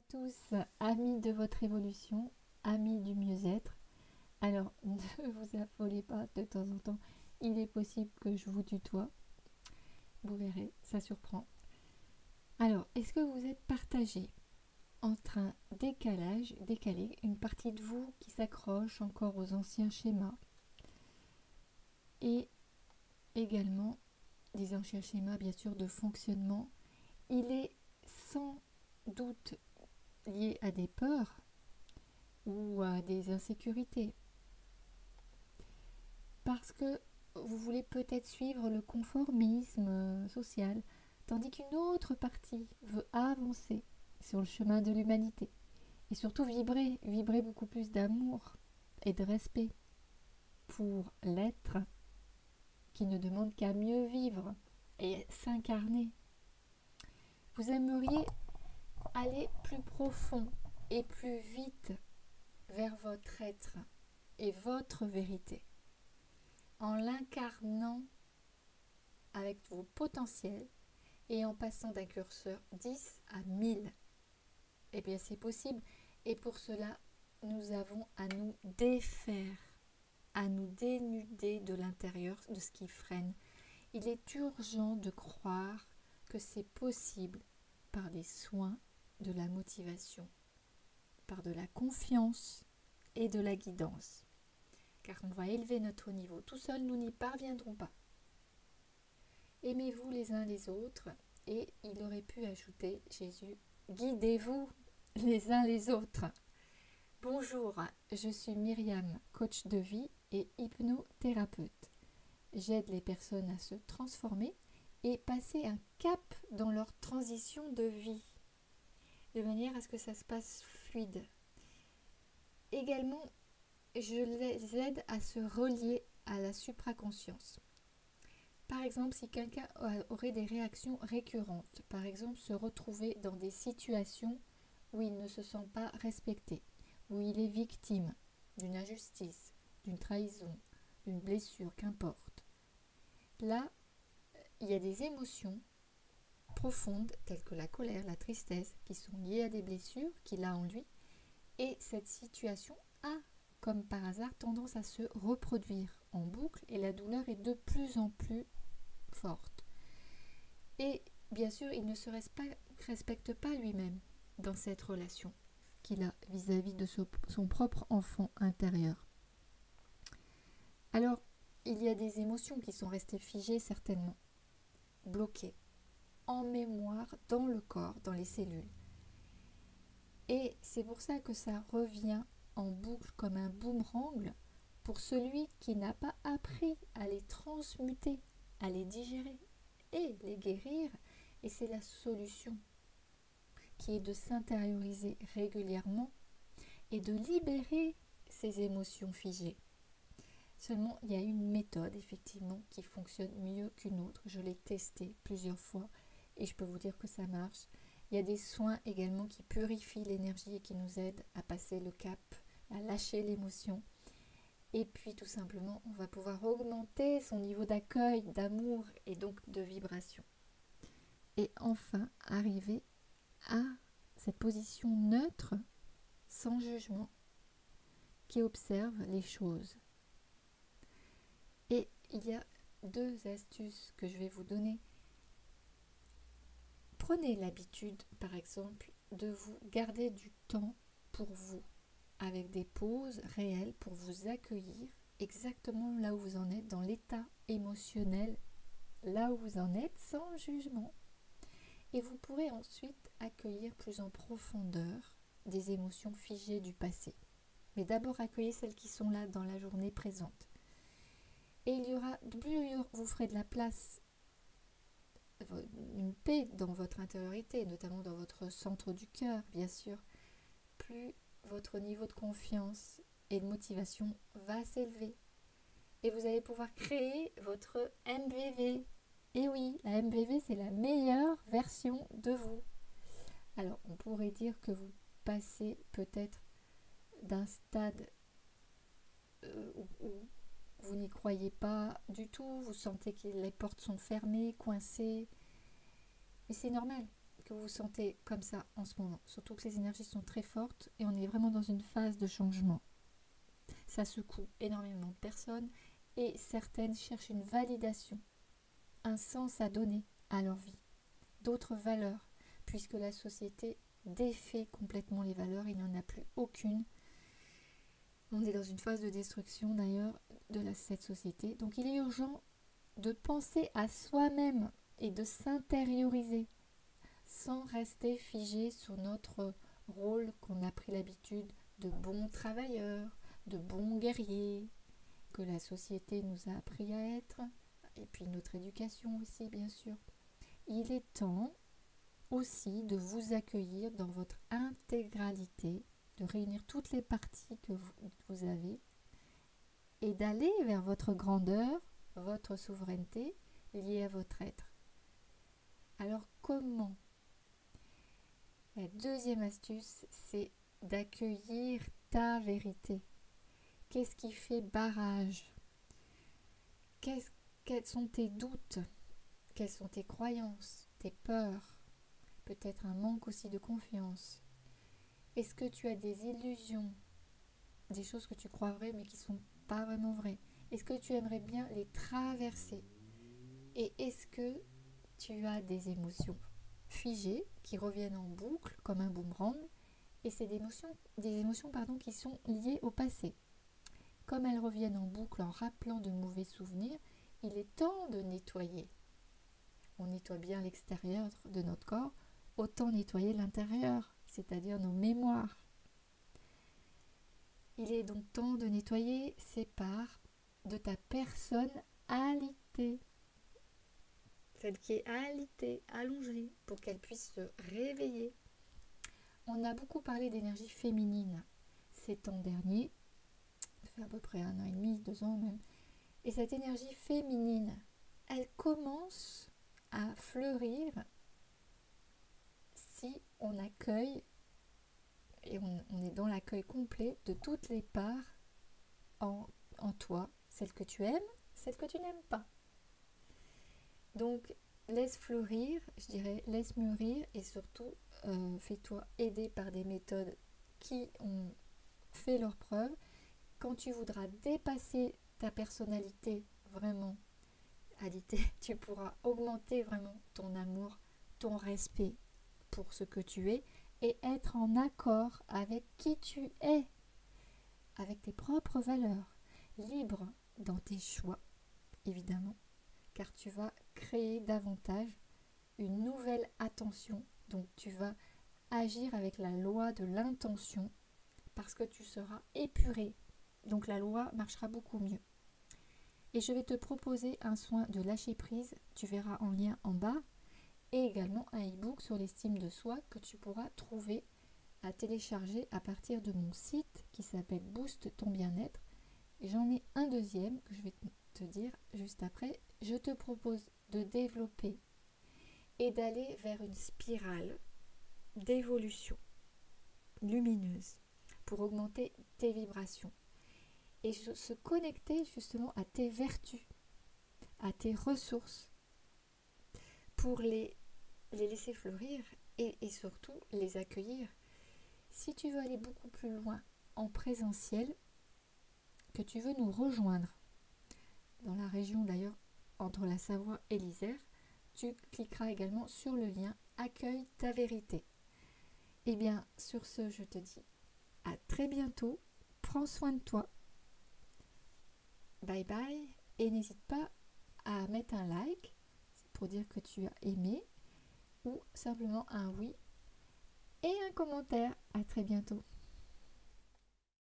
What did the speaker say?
à tous, amis de votre évolution, amis du mieux-être. Alors, ne vous affolez pas de temps en temps, il est possible que je vous tutoie. Vous verrez, ça surprend. Alors, est-ce que vous êtes partagé entre un décalé, une partie de vous qui s'accroche encore aux anciens schémas et également des anciens schémas, bien sûr, de fonctionnement. Il est sans doute lié à des peurs ou à des insécurités. Parce que vous voulez peut-être suivre le conformisme social, tandis qu'une autre partie veut avancer sur le chemin de l'humanité et surtout vibrer beaucoup plus d'amour et de respect pour l'être qui ne demande qu'à mieux vivre et s'incarner. Vous aimeriez aller plus profond et plus vite vers votre être et votre vérité en l'incarnant avec vos potentiels et en passant d'un curseur 10 à 1000. Eh bien, c'est possible. Et pour cela, nous avons à nous défaire, à nous dénuder de l'intérieur, de ce qui freine. Il est urgent de croire que c'est possible par des soins, de la motivation, par de la confiance et de la guidance. Car on va élever notre niveau. Tout seul, nous n'y parviendrons pas. Aimez-vous les uns les autres. Et il aurait pu ajouter, Jésus, guidez-vous les uns les autres. Bonjour, je suis Myriam, coach de vie et hypnothérapeute. J'aide les personnes à se transformer et passer un cap dans leur transition de vie, de manière à ce que ça se passe fluide. Également, je les aide à se relier à la supraconscience. Par exemple, si quelqu'un aurait des réactions récurrentes, par exemple se retrouver dans des situations où il ne se sent pas respecté, où il est victime d'une injustice, d'une trahison, d'une blessure, qu'importe. Là, il y a des émotions profondes telles que la colère, la tristesse, qui sont liées à des blessures qu'il a en lui, et cette situation a, comme par hasard, tendance à se reproduire en boucle et la douleur est de plus en plus forte. Et bien sûr, il ne se respecte pas lui-même dans cette relation qu'il a vis-à-vis de son propre enfant intérieur. Alors, il y a des émotions qui sont restées figées certainement, bloquées, en mémoire, dans le corps, dans les cellules. Et c'est pour ça que ça revient en boucle comme un boomerang pour celui qui n'a pas appris à les transmuter, à les digérer et les guérir. Et c'est la solution qui est de s'intérioriser régulièrement et de libérer ces émotions figées. Seulement, il y a une méthode, effectivement, qui fonctionne mieux qu'une autre. Je l'ai testée plusieurs fois et je peux vous dire que ça marche. Il y a des soins également qui purifient l'énergie et qui nous aident à passer le cap, à lâcher l'émotion. Et puis, tout simplement, on va pouvoir augmenter son niveau d'accueil, d'amour et donc de vibration. Et enfin, arriver à cette position neutre, sans jugement, qui observe les choses. Et il y a 2 astuces que je vais vous donner. Prenez l'habitude, par exemple, de vous garder du temps pour vous, avec des pauses réelles pour vous accueillir exactement là où vous en êtes, dans l'état émotionnel, là où vous en êtes, sans jugement. Et vous pourrez ensuite accueillir plus en profondeur des émotions figées du passé. Mais d'abord accueillez celles qui sont là dans la journée présente. Et il y aura, plus vous ferez de la place, une paix dans votre intériorité, notamment dans votre centre du cœur, bien sûr, plus votre niveau de confiance et de motivation va s'élever. Et vous allez pouvoir créer votre MVV. Et oui, la MVV, c'est la meilleure version de vous. Alors, on pourrait dire que vous passez peut-être d'un stade où vous n'y croyez pas du tout, vous sentez que les portes sont fermées, coincées. Mais c'est normal que vous vous sentez comme ça en ce moment? Surtout que les énergies sont très fortes et on est vraiment dans une phase de changement. Ça secoue énormément de personnes et certaines cherchent une validation, un sens à donner à leur vie, d'autres valeurs, puisque la société défait complètement les valeurs, il n'y en a plus aucune. On est dans une phase de destruction d'ailleurs de cette société. Donc il est urgent de penser à soi-même et de s'intérioriser sans rester figé sur notre rôle qu'on a pris l'habitude de bons travailleurs, de bons guerriers, que la société nous a appris à être, et puis notre éducation aussi bien sûr. Il est temps aussi de vous accueillir dans votre intégralité, de réunir toutes les parties que vous avez et d'aller vers votre grandeur, votre souveraineté liée à votre être. Alors comment? La deuxième astuce, c'est d'accueillir ta vérité. Qu'est-ce qui fait barrage? Quels sont tes doutes? Quelles sont tes croyances, tes peurs? Peut-être un manque aussi de confiance. Est-ce que tu as des illusions, des choses que tu crois vraies mais qui ne sont pas vraiment vraies? Est-ce que tu aimerais bien les traverser? Et est-ce que tu as des émotions figées qui reviennent en boucle comme un boomerang? Et c'est des émotions qui sont liées au passé. Comme elles reviennent en boucle en rappelant de mauvais souvenirs, il est temps de nettoyer. On nettoie bien l'extérieur de notre corps, autant nettoyer l'intérieur, c'est-à-dire nos mémoires. Il est donc temps de nettoyer ces parts de ta personnalité, celle qui est alitée, allongée, pour qu'elle puisse se réveiller. On a beaucoup parlé d'énergie féminine ces temps derniers, ça fait à peu près 1 an et demi, 2 ans même, et cette énergie féminine, elle commence à fleurir si on accueille et on est dans l'accueil complet de toutes les parts en toi, celles que tu aimes, celles que tu n'aimes pas. Donc laisse fleurir, je dirais, laisse mûrir et surtout fais-toi aider par des méthodes qui ont fait leurs preuves. Quand tu voudras dépasser ta personnalité vraiment alité, tu pourras augmenter vraiment ton amour, ton respect pour ce que tu es et être en accord avec qui tu es, avec tes propres valeurs, libre dans tes choix, évidemment, car tu vas créer davantage une nouvelle attention. Donc tu vas agir avec la loi de l'intention parce que tu seras épuré. Donc la loi marchera beaucoup mieux. Et je vais te proposer un soin de lâcher prise, tu verras en lien en bas, et également un e-book sur l'estime de soi que tu pourras trouver à télécharger à partir de mon site qui s'appelle Booste ton bien-être. J'en ai un deuxième que je vais te dire juste après. Je te propose de développer et d'aller vers une spirale d'évolution lumineuse pour augmenter tes vibrations et se connecter justement à tes vertus, à tes ressources pour les laisser fleurir et surtout les accueillir. Si tu veux aller beaucoup plus loin en présentiel, que tu veux nous rejoindre dans la région d'ailleurs entre la Savoie et l'Isère, tu cliqueras également sur le lien Accueille ta vérité. Et bien sur ce, je te dis à très bientôt, prends soin de toi, bye bye, et n'hésite pas à mettre un like pour dire que tu as aimé ou simplement un oui et un commentaire. À très bientôt.